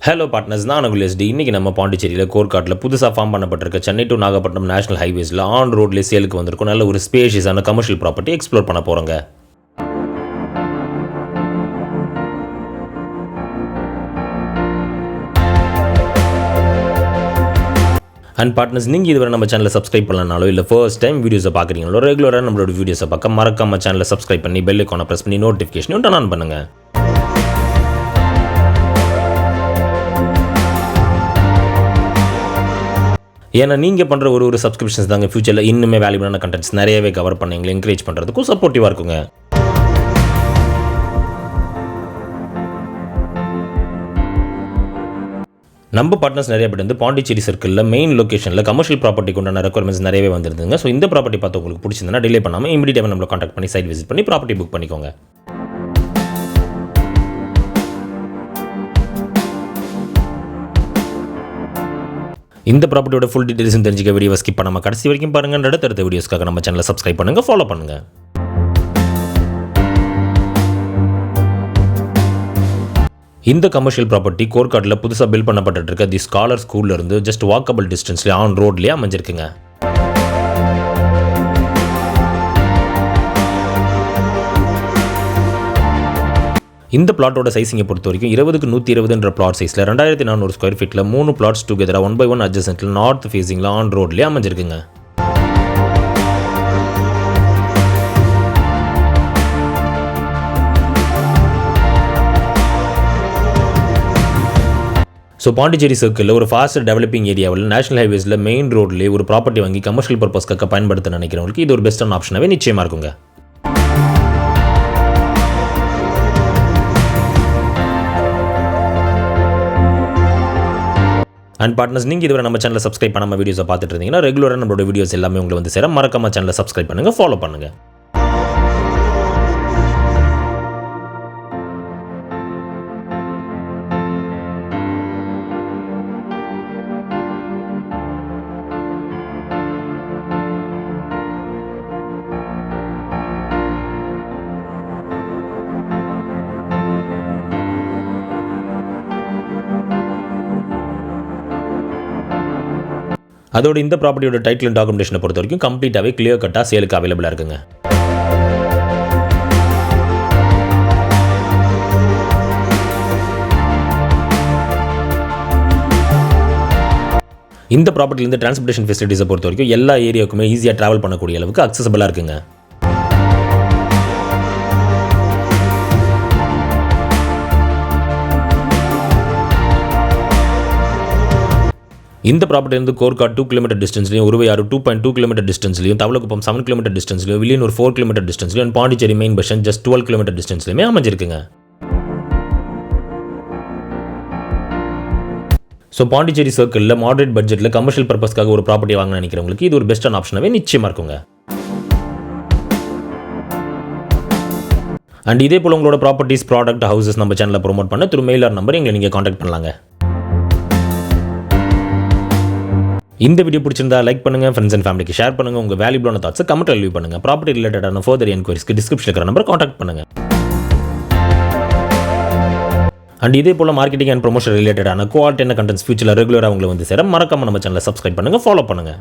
Hello partners, நான் உங்கள் ST. இன்றைக்கி நம்ம பாண்டிச்சேரியில் கோர்க்காட்டில் புதுசாக ஃபார்ம் பண்ணப்பட்டிருக்க சென்னை டு நாகப்பட்டினம் நேஷனல் ஹைவேஸில் ஆன் ரோட்லேயே சேலுக்கு வந்திருக்கும் நல்ல ஒரு ஸ்பேஷியஸான கமர்ஷியல் ப்ராப்பர்ட்டி எக்ஸ்ப்ளோர் பண்ண போகிறோங்க. அண்ட் பார்ட்னர்ஸ், நீங்கள் இதுவரை நம்ம சேனலை சப்ஸ்கிரைப் பண்ணலனாலோ இல்லை ஃபர்ஸ்ட் டைம் வீடியோஸை பார்க்குறீங்களோ ரெகுலராக நம்மளோட வீடியோஸை பார்க்க மறக்காம சேனலை சப்ஸ்கிரைப் பண்ணி பெல் ஐக்கானை ப்ரெஸ் பண்ணி நோட்டிஃபிகேஷனையும் டர்ன் ஆன் பண்ணுங்கள். ஏன்னா நீங்கள் பண்ணுற ஒரு சப்ஸ்கிரிப்ஷன்ஸ் தாங்க ஃபியூச்சரில் இன்னுமே வேல்யூபிளான கண்டென்ட்ஸ் நிறையவே கவர் பண்ண எங்களை என்கரேஜ் பண்ணுறதுக்கும் சப்போர்ட்டிவாக இருக்குங்க. நம்ம பார்ட்னர்ஸ் நிறைய பேர் வந்து பாண்டிச்சேரி சர்க்கிளில் மெயின் லொக்கேஷனில் கமர்ஷியல் ப்ராப்பர்ட்டிக்கு உண்டான ரெக்குவயர்மெண்ட்ஸ் நிறையவே வந்துருந்துங்க. ஸோ இந்த ப்ராப்பர்ட்டி பார்த்து உங்களுக்கு பிடிச்சிருந்தா டிலே பண்ணாமல் இமீடியட்டாக நம்மளை கான்டாக்ட் பண்ணி சைட் விசிட் பண்ணி ப்ராப்பர்ட்டி புக் பண்ணிக்கோங்க. இந்த ப்ராப்பர்ட்டியோட ஃபுல் டீடைல்ஸும் தெரிஞ்சுக்க வீடியோ ஸ்கிப் பண்ணாமல் கடைசி வரைக்கும் பாருங்கள். அடுத்த வீடியோஸ்க்காக நம்ம சேனலை சப்ஸ்கிரைப் பண்ணுங்கள், ஃபாலோ பண்ணுங்கள். இந்த கமர்ஷியல் ப்ராப்பர்ட்டி கோர்க்காட்டில் புதுசாக பில்ட் பண்ணப்பட்டு இருக்க தி ஸ்காலர் ஸ்கூல்ல இருந்து ஜஸ்ட் வாக்கபிள் டிஸ்டன்ஸ்லேயே ஆன் ரோட்லேயே அமைஞ்சிருக்குங்க. இந்த பிளாட்டோட சைஸிங்கை பொறுத்த வரைக்கும் 20x120 பிளாட் சைஸில் 2400 ஸ்கொயர் ஃபீட்டில் 3 பிளாட்ஸ் டுகெதராக 1/1 அட்ஜசன்ட்டில் நார்த் ஃபேஸிங்கில் ஆன் ரோட்லேயே அமைஞ்சிருக்குங்க. ஸோ பாண்டிச்சேரி சர்க்கிளில் ஒரு ஃபாஸ்ட் டெவலப்பிங் ஏரியாவில் நேஷனல் ஹைவேஸில் மெயின் ரோட்லேயே ஒரு ப்ராப்பர்ட்டி வாங்கி கமர்ஷியல் பர்பஸ்க்காக பயன்படுத்த நினைக்கிறவங்களுக்கு இது ஒரு பெஸ்ட்டான ஆப்ஷனாகவே நிச்சயமாக இருக்குங்க. அண்ட் பார்ட்னர்ஸ், நீங்கள் இதுவரை நம்ம சேனலை சப்ஸ்கிரைப் பண்ணாமல் வீடியோஸை பார்த்துட்டு இருந்தீங்கன்னா ரெகுலராக நம்மளோட வீடியோஸ் எல்லாமே உங்களை வந்து சேர மறக்காம சேனலை சப்ஸ்கிரைப் பண்ணுங்கள், ஃபாலோ பண்ணுங்கள். அதோட இந்த ப்ராப்பர்ட்டியோட டைட்டில் அண்ட் டாக்குமெண்டேஷனை பொறுத்த வரைக்கும் கம்ப்ளீட்டாகவே கிளியர் கட்டாக சேலுக்கு அவைலபிளாக இருக்குங்க. இந்த ப்ராப்பர்ட்டிலேருந்து டிரான்ஸ்போர்ட்டேஷன் ஃபெசிலிட்டிஸை பொறுத்த வரைக்கும் எல்லா ஏரியாவுக்குமே ஈஸியாக ட்ராவல் பண்ணக்கூடிய அளவுக்கு அக்சசபிளாக இருக்குங்க. இந்த ப்ராப்பர்ட்டி வந்து கோர்க்காட் 2 கிலோமீட்டர் டிஸ்டன்ஸ்லையும், உருவையாறு 2.2 கிலோமீட்டர் டிஸ்டன்ஸ்லையும், தவளக்குப்பம் 7 கிலோமீட்டர் டிஸ்டன்ஸ்லையும், வில்லியனூர் 4 கிலோமீட்டர் டிஸ்டன்ஸ்லையும், Pondicherry main bus stand just 12 kilometre டிஸ்டன்ஸ்லையுமே அமைஞ்சிருக்குங்க. ஸோ பாண்டிச்சேரி சர்க்கிளில் மாடரேட் பட்ஜெட்டில் கமர்ஷியல் பர்பஸ்க்காக ஒரு ப்ராப்பர்ட்டி வாங்க நினைக்கிறவங்களுக்கு இது ஒரு பெஸ்ட்டான ஆப்ஷனாகவே நிச்சயமாக இருக்குங்க. அண்ட் இதே போல் உங்களோட ப்ராப்பர்ட்டிஸ், ப்ராடக்ட், ஹவுசஸ் நம்ம சேனலில் ப்ரோமோட் பண்ண த்ரூ மெயில் ஆர் நம்பர் எங்களை நீங்கள் கான்டாக்ட் பண்ணலாங்க. இந்த வீடியோ பிடிச்சிருந்தா லைக் பண்ணுங்கள், ஃப்ரெண்ட்ஸ் அண்ட் ஃபேமிலிக்கு ஷேர் பண்ணுங்கள். உங்கள் வேல்யூபிளான தாட்ஸை கமெண்ட்டில் லீவ் பண்ணுங்கள். ப்ராப்பர்ட்டி ரிலேட்டடான ஃபர்தர் என்கொயரிஸ்க்கு டிஸ்கிரிப்ஷனில் இருக்கிற நம்பர் கான்டாக்ட் பண்ணுங்கள். அண்ட் இதே போல் மார்க்கெட்டிங் அண்ட் ப்ரொமோஷன் ரிலேட்டடான குவாலிட்டியான கண்டென்ட்ஸ் ஃபியூச்சரில் ரெகுலராக உங்களை வந்து சேர மறக்காம நம்ம சேனலை சப்ஸ்கிரைப் பண்ணுங்கள், ஃபாலோ பண்ணுங்கள்.